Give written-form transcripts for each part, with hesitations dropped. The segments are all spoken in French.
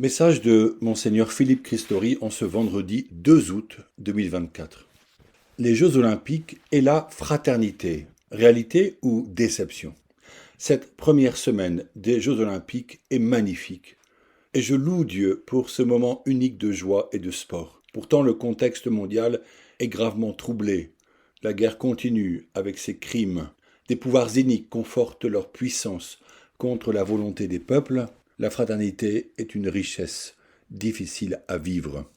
Message de Monseigneur Philippe Christori en ce vendredi 2 août 2024. Les Jeux Olympiques et la fraternité, réalité ou déception? Cette première semaine des Jeux Olympiques est magnifique et je loue Dieu pour ce moment unique de joie et de sport. Pourtant, le contexte mondial est gravement troublé. La guerre continue avec ses crimes. Des pouvoirs iniques confortent leur puissance contre la volonté des peuples. La fraternité est une richesse difficile à vivre.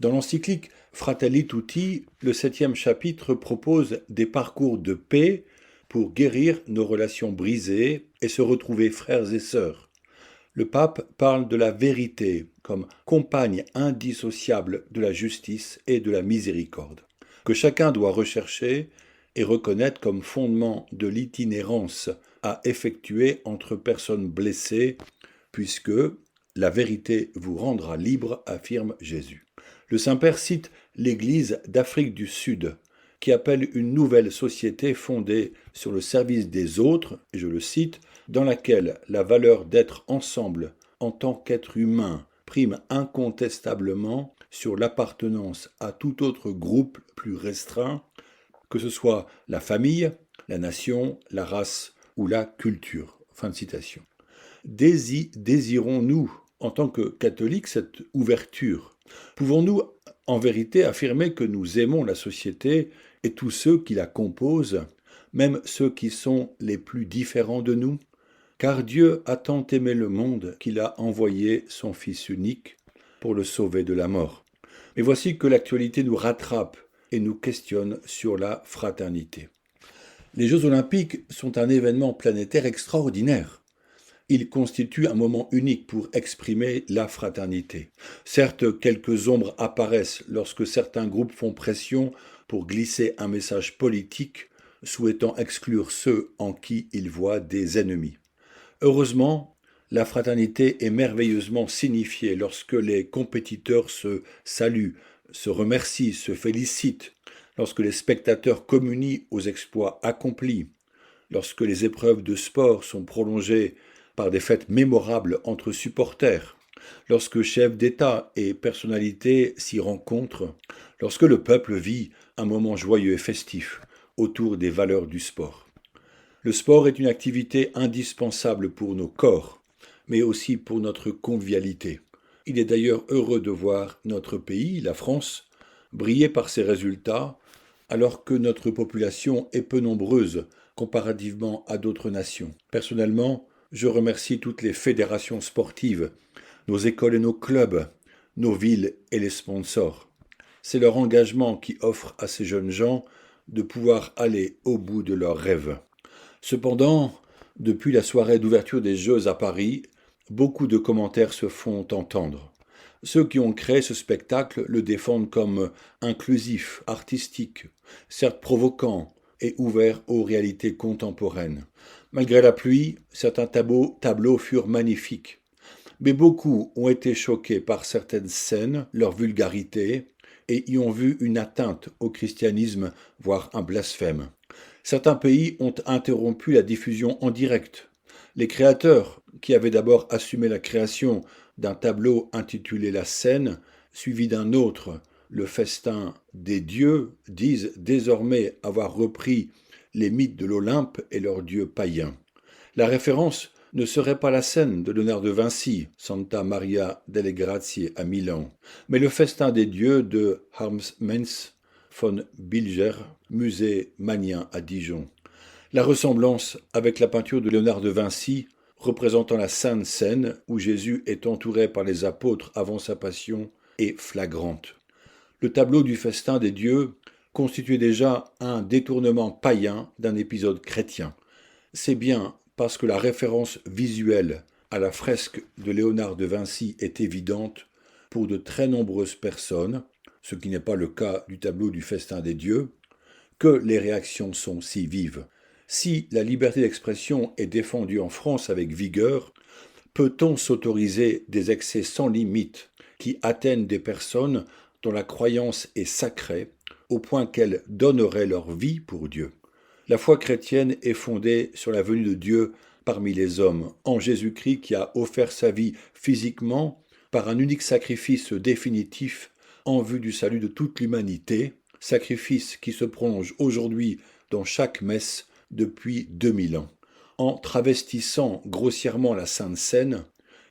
Dans l'encyclique Fratelli Tutti, le 7e chapitre propose des parcours de paix pour guérir nos relations brisées et se retrouver frères et sœurs. Le pape parle de la vérité comme compagne indissociable de la justice et de la miséricorde, que chacun doit rechercher et reconnaître comme fondement de l'itinérance à effectuer entre personnes blessées, puisque la vérité vous rendra libre, affirme Jésus. Le Saint-Père cite l'Église d'Afrique du Sud, qui appelle une nouvelle société fondée sur le service des autres, et je le cite, dans laquelle la valeur d'être ensemble en tant qu'être humain prime incontestablement sur l'appartenance à tout autre groupe plus restreint, que ce soit la famille, la nation, la race ou la culture. Fin de citation. Désirons-nous, en tant que catholiques, cette ouverture? Pouvons-nous en vérité affirmer que nous aimons la société et tous ceux qui la composent, même ceux qui sont les plus différents de nous? Car Dieu a tant aimé le monde qu'il a envoyé son Fils unique pour le sauver de la mort. Mais voici que l'actualité nous rattrape et nous questionne sur la fraternité. Les Jeux Olympiques sont un événement planétaire extraordinaire. Ils constituent un moment unique pour exprimer la fraternité. Certes, quelques ombres apparaissent lorsque certains groupes font pression pour glisser un message politique souhaitant exclure ceux en qui ils voient des ennemis. Heureusement, la fraternité est merveilleusement signifiée lorsque les compétiteurs se saluent, se remercient, se félicitent, lorsque les spectateurs communient aux exploits accomplis, lorsque les épreuves de sport sont prolongées par des fêtes mémorables entre supporters, lorsque chefs d'État et personnalités s'y rencontrent, lorsque le peuple vit un moment joyeux et festif autour des valeurs du sport. Le sport est une activité indispensable pour nos corps, mais aussi pour notre convivialité. Il est d'ailleurs heureux de voir notre pays, la France, briller par ses résultats, alors que notre population est peu nombreuse comparativement à d'autres nations. Personnellement, je remercie toutes les fédérations sportives, nos écoles et nos clubs, nos villes et les sponsors. C'est leur engagement qui offre à ces jeunes gens de pouvoir aller au bout de leurs rêves. Cependant, depuis la soirée d'ouverture des Jeux à Paris, beaucoup de commentaires se font entendre. Ceux qui ont créé ce spectacle le défendent comme inclusif, artistique, certes provoquant et ouvert aux réalités contemporaines. Malgré la pluie, certains tableaux furent magnifiques. Mais beaucoup ont été choqués par certaines scènes, leur vulgarité, et y ont vu une atteinte au christianisme, voire un blasphème. Certains pays ont interrompu la diffusion en direct. Les créateurs, qui avaient d'abord assumé la création d'un tableau intitulé La Scène, suivi d'un autre, Le Festin des dieux, disent désormais avoir repris les mythes de l'Olympe et leurs dieux païens. La référence ne serait pas la scène de Léonard de Vinci, Santa Maria delle Grazie à Milan, mais le Festin des dieux de Hans von Bilger, musée Magnien à Dijon. La ressemblance avec la peinture de Léonard de Vinci, représentant la Sainte Seine, où Jésus est entouré par les apôtres avant sa passion, est flagrante. Le tableau du Festin des dieux constituait déjà un détournement païen d'un épisode chrétien. C'est bien parce que la référence visuelle à la fresque de Léonard de Vinci est évidente pour de très nombreuses personnes, ce qui n'est pas le cas du tableau du Festin des dieux, que les réactions sont si vives. Si la liberté d'expression est défendue en France avec vigueur, peut-on s'autoriser des excès sans limite qui atteignent des personnes dont la croyance est sacrée au point qu'elles donneraient leur vie pour Dieu? La foi chrétienne est fondée sur la venue de Dieu parmi les hommes, en Jésus-Christ qui a offert sa vie physiquement par un unique sacrifice définitif en vue du salut de toute l'humanité, sacrifice qui se prolonge aujourd'hui dans chaque messe depuis 2000 ans. En travestissant grossièrement la Sainte Seine,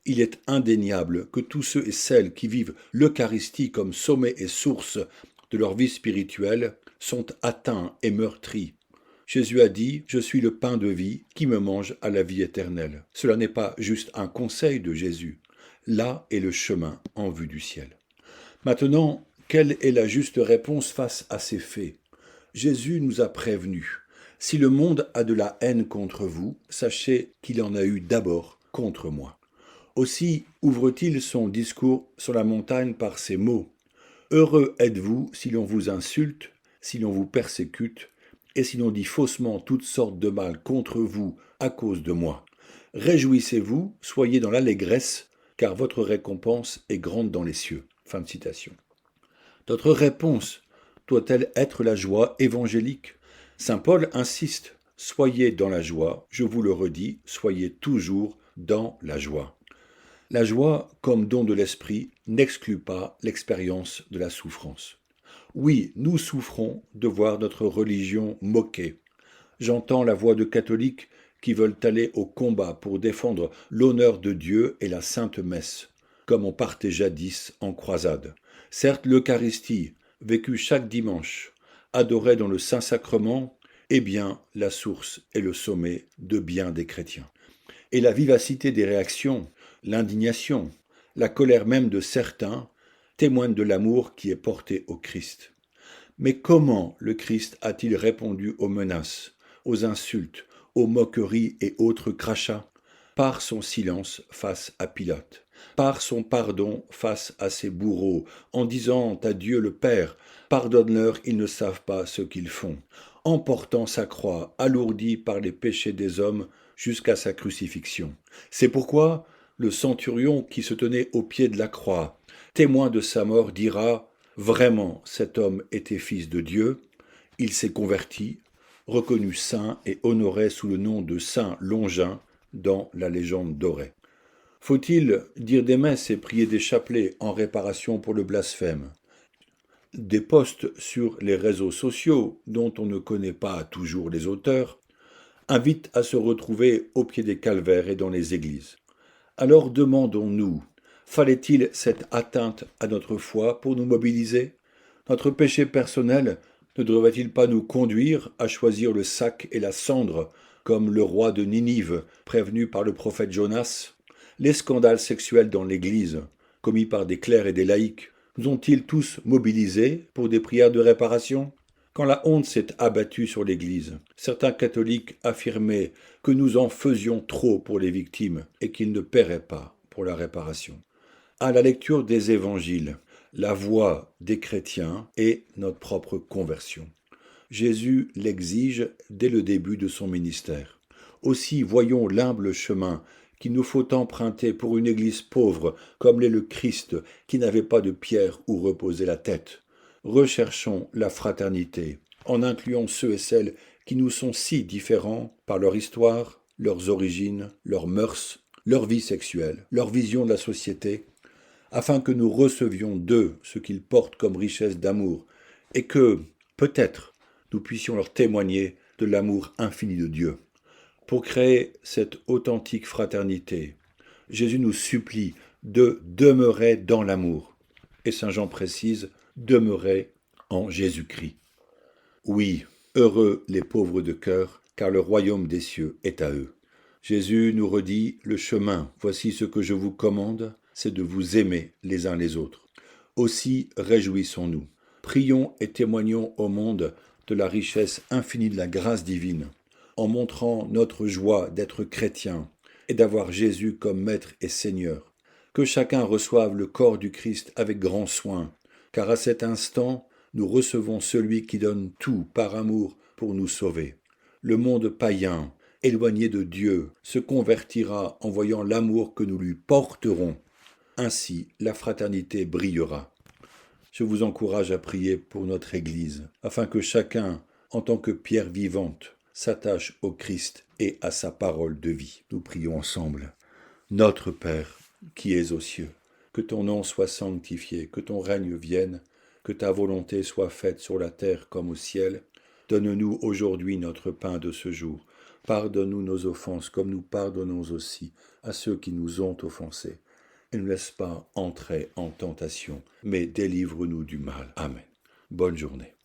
il est indéniable que tous ceux et celles qui vivent l'Eucharistie comme sommet et source de leur vie spirituelle sont atteints et meurtris. Jésus a dit « Je suis le pain de vie qui me mange à la vie éternelle ». Cela n'est pas juste un conseil de Jésus. Là est le chemin en vue du ciel. Maintenant, quelle est la juste réponse face à ces faits ? Jésus nous a prévenus. Si le monde a de la haine contre vous, sachez qu'il en a eu d'abord contre moi. Aussi ouvre-t-il son discours sur la montagne par ces mots. Heureux êtes-vous si l'on vous insulte, si l'on vous persécute, et si l'on dit faussement toutes sortes de mal contre vous à cause de moi. Réjouissez-vous, soyez dans l'allégresse, car votre récompense est grande dans les cieux. Fin de citation. Notre réponse doit-elle être la joie évangélique ? Saint Paul insiste, soyez dans la joie, je vous le redis, soyez toujours dans la joie. La joie, comme don de l'esprit, n'exclut pas l'expérience de la souffrance. Oui, nous souffrons de voir notre religion moquée. J'entends la voix de catholiques qui veulent aller au combat pour défendre l'honneur de Dieu et la Sainte Messe, comme on partait jadis en croisade. Certes, l'Eucharistie, vécue chaque dimanche, adorée dans le Saint-Sacrement, est bien la source et le sommet de bien des chrétiens. Et la vivacité des réactions, l'indignation, la colère même de certains témoignent de l'amour qui est porté au Christ. Mais comment le Christ a-t-il répondu aux menaces, aux insultes, aux moqueries et autres crachats ? Par son silence face à Pilate, par son pardon face à ses bourreaux, en disant à Dieu le Père, « Pardonne-leur, ils ne savent pas ce qu'ils font », en portant sa croix, alourdie par les péchés des hommes, jusqu'à sa crucifixion. C'est pourquoi le centurion qui se tenait au pied de la croix, témoin de sa mort, dira « Vraiment, cet homme était fils de Dieu, il s'est converti, reconnu saint et honoré sous le nom de Saint Longin dans la légende dorée. » Faut-il dire des messes et prier des chapelets en réparation pour le blasphème ? Des posts sur les réseaux sociaux, dont on ne connaît pas toujours les auteurs, invitent à se retrouver au pied des calvaires et dans les églises. Alors demandons-nous, fallait-il cette atteinte à notre foi pour nous mobiliser ? Notre péché personnel ne devrait-il pas nous conduire à choisir le sac et la cendre, comme le roi de Ninive, prévenu par le prophète Jonas ? Les scandales sexuels dans l'Église, commis par des clercs et des laïcs, nous ont-ils tous mobilisés pour des prières de réparation ? Quand la honte s'est abattue sur l'Église, certains catholiques affirmaient que nous en faisions trop pour les victimes et qu'ils ne paieraient pas pour la réparation. À la lecture des évangiles, la voix des chrétiens est notre propre conversion. Jésus l'exige dès le début de son ministère. Aussi voyons l'humble chemin qu'il nous faut emprunter pour une Église pauvre comme l'est le Christ qui n'avait pas de pierre où reposer la tête. Recherchons la fraternité en incluant ceux et celles qui nous sont si différents par leur histoire, leurs origines, leurs mœurs, leur vie sexuelle, leur vision de la société, afin que nous recevions d'eux ce qu'ils portent comme richesse d'amour et que, peut-être, nous puissions leur témoigner de l'amour infini de Dieu. Pour créer cette authentique fraternité, Jésus nous supplie de demeurer dans l'amour. Et Saint Jean précise, demeurer en Jésus-Christ. Oui, heureux les pauvres de cœur, car le royaume des cieux est à eux. Jésus nous redit le chemin. Voici ce que je vous commande, c'est de vous aimer les uns les autres. Aussi réjouissons-nous. Prions et témoignons au monde de la richesse infinie de la grâce divine, en montrant notre joie d'être chrétien et d'avoir Jésus comme Maître et Seigneur. Que chacun reçoive le corps du Christ avec grand soin, car à cet instant, nous recevons celui qui donne tout par amour pour nous sauver. Le monde païen, éloigné de Dieu, se convertira en voyant l'amour que nous lui porterons. Ainsi, la fraternité brillera. Je vous encourage à prier pour notre Église, afin que chacun, en tant que pierre vivante, s'attache au Christ et à sa parole de vie. Nous prions ensemble. Notre Père, qui es aux cieux, Que ton nom soit sanctifié, que ton règne vienne, que ta volonté soit faite sur la terre comme au ciel. Donne-nous aujourd'hui notre pain de ce jour. Pardonne-nous nos offenses comme nous pardonnons aussi à ceux qui nous ont offensés. Et ne laisse pas entrer en tentation, mais délivre-nous du mal. Amen. Bonne journée.